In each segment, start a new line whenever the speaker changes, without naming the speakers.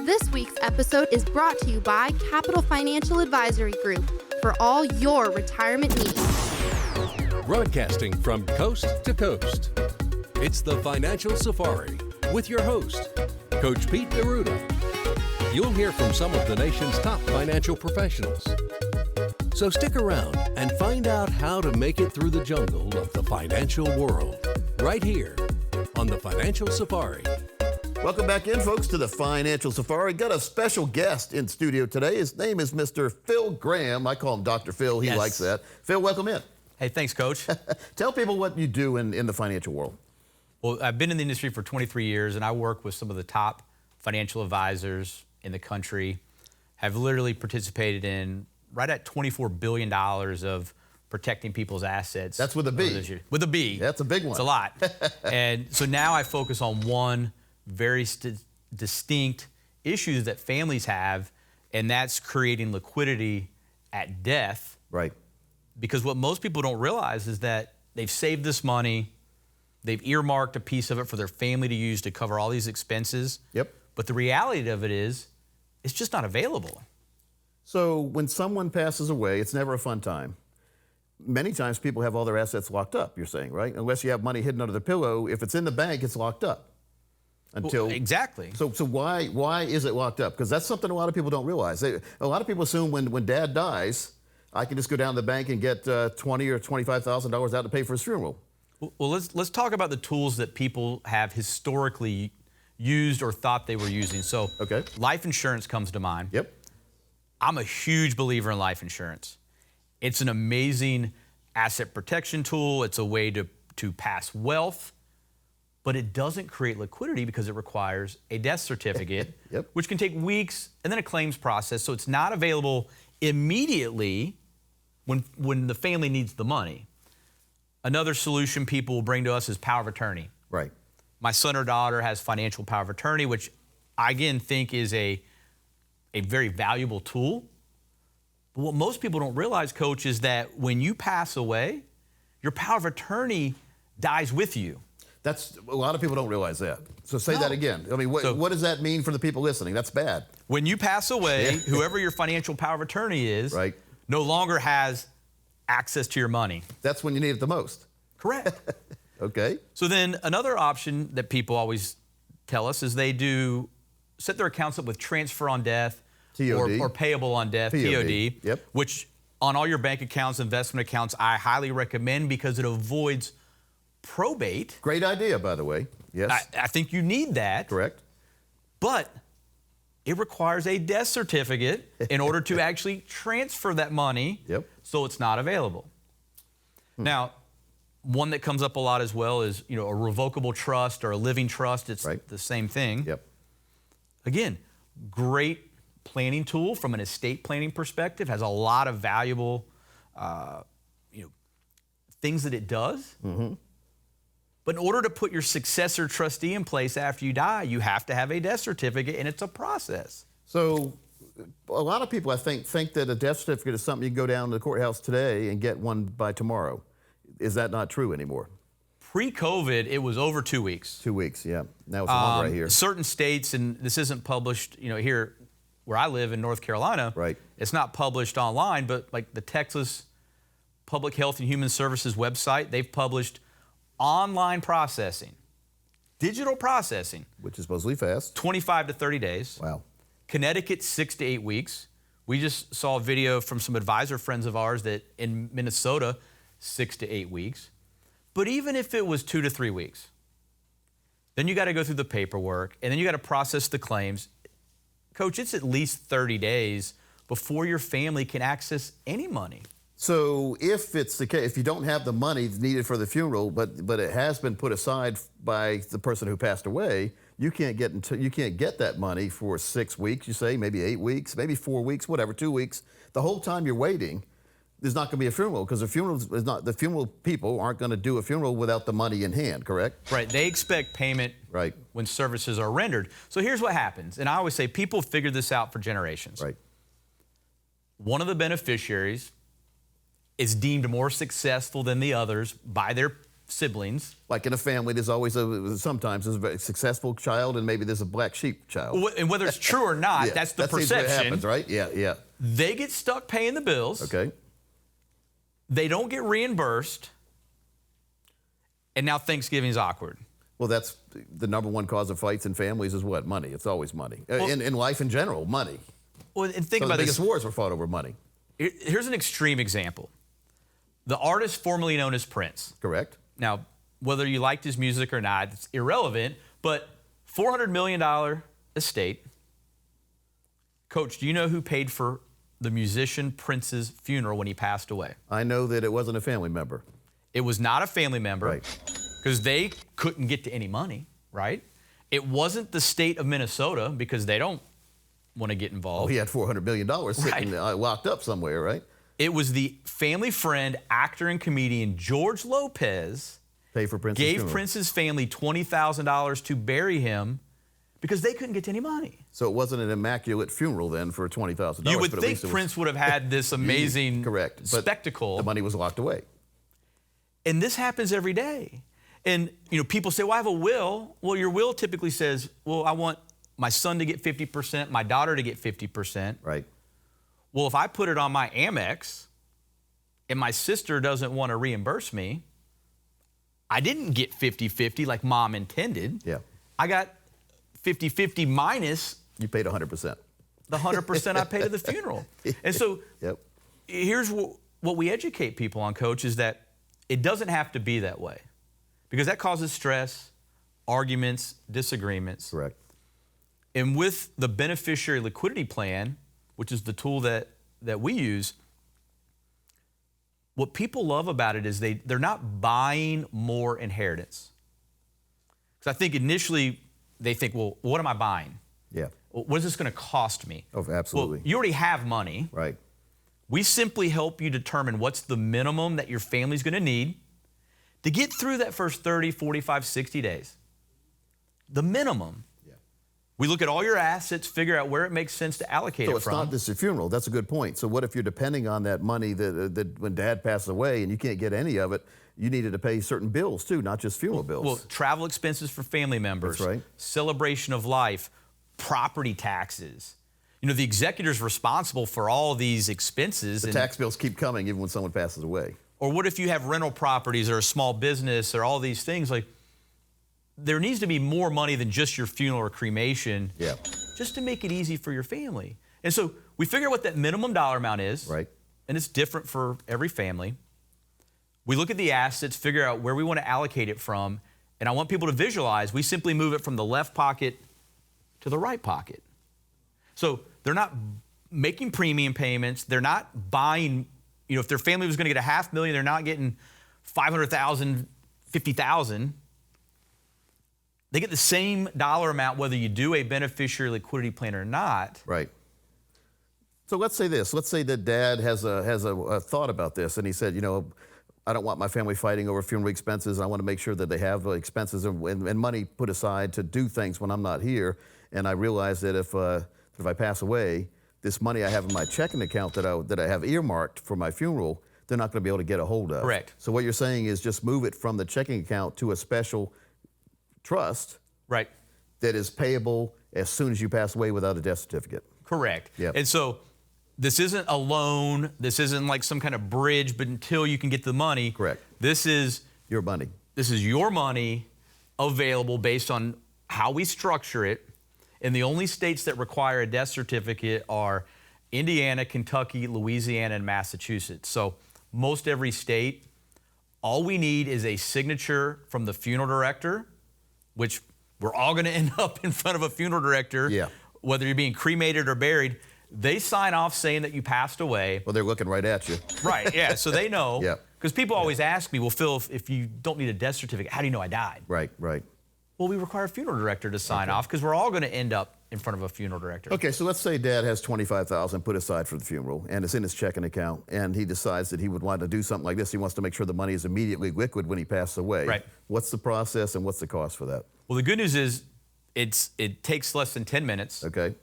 This week's episode is brought to you by Capital Financial Advisory Group for all your retirement needs.
Broadcasting from coast to coast, it's the Financial Safari with your host, Coach Pete D'Arruda. You'll hear from some of the nation's top financial professionals. So stick around and find out how to make it through the jungle of the financial world, right here on the Financial Safari.
Welcome back in, folks, to the Financial Safari. Got a special guest in studio today. His name is Mr. Phil Graham. I call him Dr. Phil. He likes that. Phil, welcome in.
Hey, thanks, Coach.
Tell people what you do in the financial world.
Well, I've been in the industry for 23 years, and I work with some of the top financial advisors in the country. Have literally participated in right at $24 billion of protecting people's assets.
That's with a B.
With a B.
That's a big one.
It's a lot. And so now I focus on one very distinct issue that families have, and that's creating liquidity at death.
Right.
Because what most people don't realize is that they've saved this money, they've earmarked a piece of it for their family to use to cover all these expenses.
Yep.
But the reality of it is, it's just not available.
So when someone passes away, it's never a fun time. Many times people have all their assets locked up, you're saying, right? Unless you have money hidden under the pillow, if it's in the bank, it's locked up.
Exactly.
So why is it locked up? Because that's something a lot of people don't realize. A lot of people assume when Dad dies, I can just go down to the bank and get $20,000 or $25,000 out to pay for his funeral.
Well, let's talk about the tools that people have historically used or thought they were using. So, life insurance comes to mind.
Yep.
I'm a huge believer in life insurance. It's an amazing asset protection tool. It's a way to pass wealth. But it doesn't create liquidity because it requires a death certificate, which can take weeks, and then a claims process. So it's not available immediately when the family needs the money. Another solution people will bring to us is power of attorney.
Right.
My son or daughter has financial power of attorney, which I again think is a very valuable tool. But what most people don't realize, Coach, is that when you pass away, your power of attorney dies with you.
A lot of people don't realize that. So say that again. I mean, what does that mean for the people listening? That's bad.
When you pass away, whoever your financial power of attorney is, no longer has access to your money.
That's when you need it the most.
Correct.
Okay.
So then another option that people always tell us is they do set their accounts up with transfer on death or payable on death, POD, which on all your bank accounts, investment accounts, I highly recommend because it avoids probate.
Great idea, by the way. Yes.
I think you need that.
Correct.
But it requires a death certificate in order to actually transfer that money. So it's not available. Now, one that comes up a lot as well is, a revocable trust or a living trust. It's the same thing. Again, great planning tool from an estate planning perspective, has a lot of valuable things that it does. But in order to put your successor trustee in place after you die, you have to have a death certificate, and it's a process.
So a lot of people, I think that a death certificate is something you can go down to the courthouse today and get one by tomorrow. Is that not true anymore?
Pre-COVID, it was over 2 weeks.
2 weeks, yeah. Now it's longer right here.
Certain states, and this isn't published, here where I live in North Carolina, it's not published online, but like the Texas Public Health and Human Services website, they've published online processing, digital processing.
Which is supposedly fast.
25 to 30 days.
Wow.
Connecticut, 6 to 8 weeks. We just saw a video from some advisor friends of ours that in Minnesota, 6 to 8 weeks. But even if it was 2 to 3 weeks, then you got to go through the paperwork, and then you got to process the claims. Coach, it's at least 30 days before your family can access any money.
So if it's the case, if you don't have the money needed for the funeral, but it has been put aside by the person who passed away, you can't get that money for 6 weeks. You say maybe 8 weeks, maybe 4 weeks, whatever, 2 weeks. The whole time you're waiting, there's not going to be a funeral because the funeral people aren't going to do a funeral without the money in hand. Correct?
Right. They expect payment when services are rendered. So here's what happens, and I always say people figure this out for generations.
Right.
One of the beneficiaries is deemed more successful than the others by their siblings.
Like in a family, there's always sometimes there's a very successful child and maybe there's a black sheep child.
And whether it's true or not,
Yeah,
that's the
that seems
perception.
what happens, right? Yeah.
They get stuck paying the bills.
Okay.
They don't get reimbursed. And now Thanksgiving's awkward.
Well, that's the number one cause of fights in families is what? Money. It's always money. In life in general, money.
Well, and think
So
about
the biggest
this.
wars were fought over money.
Here's an extreme example. The artist formerly known as Prince.
Correct?
Now, whether you liked his music or not, it's irrelevant, but $400 million estate. Coach, do you know who paid for the musician Prince's funeral when he passed away?
I know that it wasn't a family member.
It was not a family member.
Right.
Because they couldn't get to any money, right? It wasn't the state of Minnesota because they don't want to get involved.
Oh, he had $400 million sitting locked up somewhere, right?
It was the family friend, actor and comedian George Lopez
Pay for Prince's
gave
funeral.
Prince's family $20,000 to bury him because they couldn't get to any money.
So it wasn't an immaculate funeral then for $20,000.
You would
but at
think
least it was-
Prince would have had this amazing
Correct. But
spectacle.
the money was locked away.
And this happens every day. And people say, well, I have a will. Well, your will typically says, well, I want my son to get 50%, my daughter to get 50%.
Right.
Well, if I put it on my Amex and my sister doesn't want to reimburse me, I didn't get 50-50 like mom intended.
Yeah.
I got 50-50 minus
You paid 100%.
the 100% I paid at the funeral. And so
Yep.
here's what we educate people on, Coach, is that it doesn't have to be that way because that causes stress, arguments, disagreements.
Correct.
And with the beneficiary liquidity plan, which is the tool that we use, what people love about it is they're not buying more inheritance. Because I think initially they think, well, what am I buying?
Yeah.
What is this going to cost me?
Oh, absolutely.
Well, you already have money.
Right.
We simply help you determine what's the minimum that your family's going to need to get through that first 30, 45, 60 days. The minimum.
Yeah.
We look at all your assets, figure out where it makes sense to allocate
So
it
it's
from.
not just a funeral. That's a good point. So what if you're depending on that money that when Dad passes away and you can't get any of it, you needed to pay certain bills too, not just funeral bills.
Well, travel expenses for family members.
That's right.
Celebration of life, property taxes. The executor's responsible for all these expenses.
the tax bills keep coming even when someone passes away.
Or what if you have rental properties or a small business or all these things? Like, there needs to be more money than just your funeral or cremation.
Yeah.
Just to make it easy for your family. And so we figure out what that minimum dollar amount is.
Right.
And it's different for every family. We look at the assets, figure out where we want to allocate it from. And I want people to visualize, we simply move it from the left pocket to the right pocket. So they're not making premium payments. They're not buying, if their family was going to get $500,000, they're not getting $500,000, $50,000. They get the same dollar amount whether you do a beneficiary liquidity plan or not.
Right. So let's say this. Let's say that Dad has a thought about this, and he said, I don't want my family fighting over funeral expenses, and I want to make sure that they have expenses and money put aside to do things when I'm not here. And I realize that if I pass away, this money I have in my checking account that I have earmarked for my funeral, they're not going to be able to get a hold of.
Correct.
So what you're saying is just move it from the checking account to a special trust
Right.
that is payable as soon as you pass away without a death certificate.
Correct.
Yep.
And so this isn't a loan. This isn't like some kind of bridge, but until you can get the money.
Correct.
This is
Your money.
your money available based on how we structure it. And the only states that require a death certificate are Indiana, Kentucky, Louisiana, and Massachusetts. So most every state, all we need is a signature from the funeral director, which we're all going to end up in front of a funeral director,
Yeah.
whether you're being cremated or buried. They sign off saying that you passed away.
Well, they're looking right at you.
Right, yeah, so they know.
Yeah.
Because people always ask me, well, Phil, if you don't need a death certificate, how do you know I died?
Right.
Well, we require a funeral director to sign off because we're all going to end up in front of a funeral director.
Okay, so let's say Dad has $25,000 put aside for the funeral, and it's in his checking account, and he decides that he would want to do something like this. He wants to make sure the money is immediately liquid when he passes away.
Right.
What's the process and what's the cost for that?
Well, the good news is it takes less than 10 minutes.
Okay.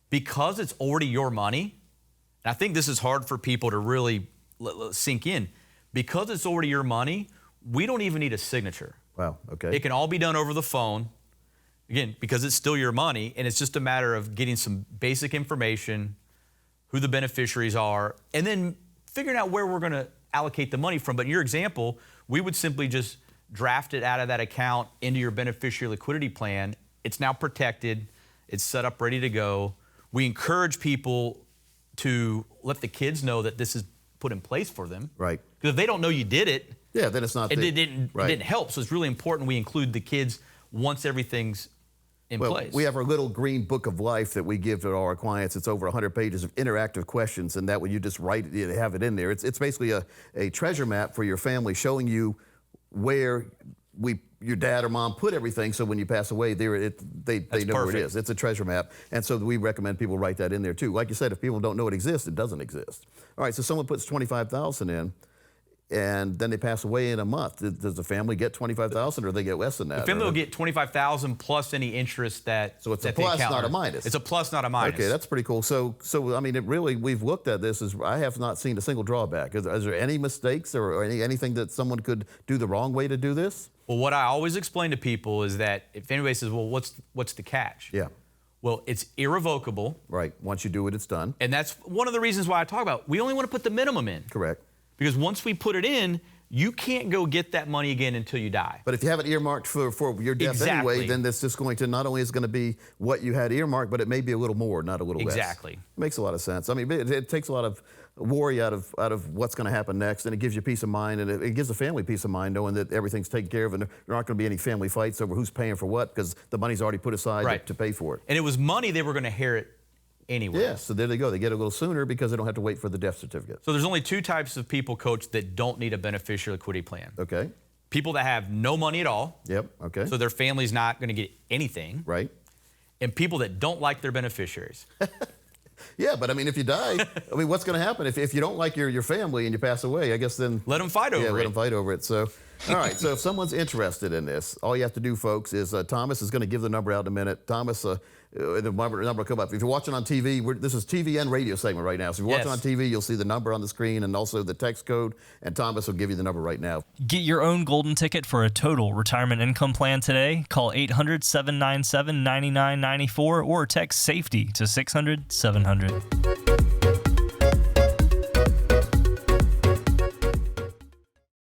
Because it's already your money, and I think this is hard for people to really sink in. Because it's already your money, we don't even need a signature.
Wow, okay.
It can all be done over the phone, again, because it's still your money, and it's just a matter of getting some basic information, who the beneficiaries are, and then figuring out where we're going to allocate the money from. But in your example, we would simply just draft it out of that account into your beneficiary liquidity plan. It's now protected. It's set up, ready to go. We encourage people to let the kids know that this is put in place for them.
Right.
Because if they don't know you did it,
yeah, then it's not.
It didn't help. So it's really important we include the kids once everything's in place.
We have our little green book of life that we give to our clients. It's over 100 pages of interactive questions, and that when you just write it, you have it in there. It's basically a treasure map for your family, showing you where your dad or mom put everything, so when you pass away, they know where it is. It's a treasure map, and so we recommend people write that in there too. Like you said, if people don't know it exists, it doesn't exist. All right, so someone puts $25,000 in, and then they pass away in a month. Does the family get $25,000, or they get less than that?
The family will get $25,000 plus any interest that.
So it's a plus, not a minus.
It's a plus, not a minus.
Okay, that's pretty cool. So I mean, we've looked at this. I have not seen a single drawback. Is there any mistakes or anything that someone could do the wrong way to do this?
Well, what I always explain to people is that if anybody says, "Well, what's the catch?"
Yeah.
Well, it's irrevocable.
Right. Once you do it, it's done.
And that's one of the reasons why I talk about we only want to put the minimum in.
Correct.
Because once we put it in, you can't go get that money again until you die.
But if you have it earmarked for your death anyway, then that's just going to, not only is going to be what you had earmarked, but it may be a little more, not a little less.
Exactly.
It makes a lot of sense. I mean, it takes a lot of worry out of what's going to happen next, and it gives you peace of mind, and it gives the family peace of mind knowing that everything's taken care of, and there aren't going to be any family fights over who's paying for what, because the money's already put aside to pay for it.
And it was money they were going to inherit anyway.
Yeah, so there they go. They get it a little sooner because they don't have to wait for the death certificate.
So there's only two types of people, Coach, that don't need a beneficiary liquidity plan.
Okay.
People that have no money at all.
Yep, okay.
So their family's not going to get anything.
Right.
And people that don't like their beneficiaries.
Yeah, but I mean, if you die, I mean, what's going to happen? If you don't like your family and you pass away, I guess then...
Let them fight over it.
Yeah, let them fight over it. So, all right, so if someone's interested in this, all you have to do, folks, is Thomas is going to give the number out in a minute. Thomas, the number will come up. If you're watching on TV, this is TV and radio segment right now. So if you're watching on TV, you'll see the number on the screen and also the text code, and Thomas will give you the number right now.
Get your own golden ticket for a total retirement income plan today. Call 800-797-9994 or text SAFETY to 600-700.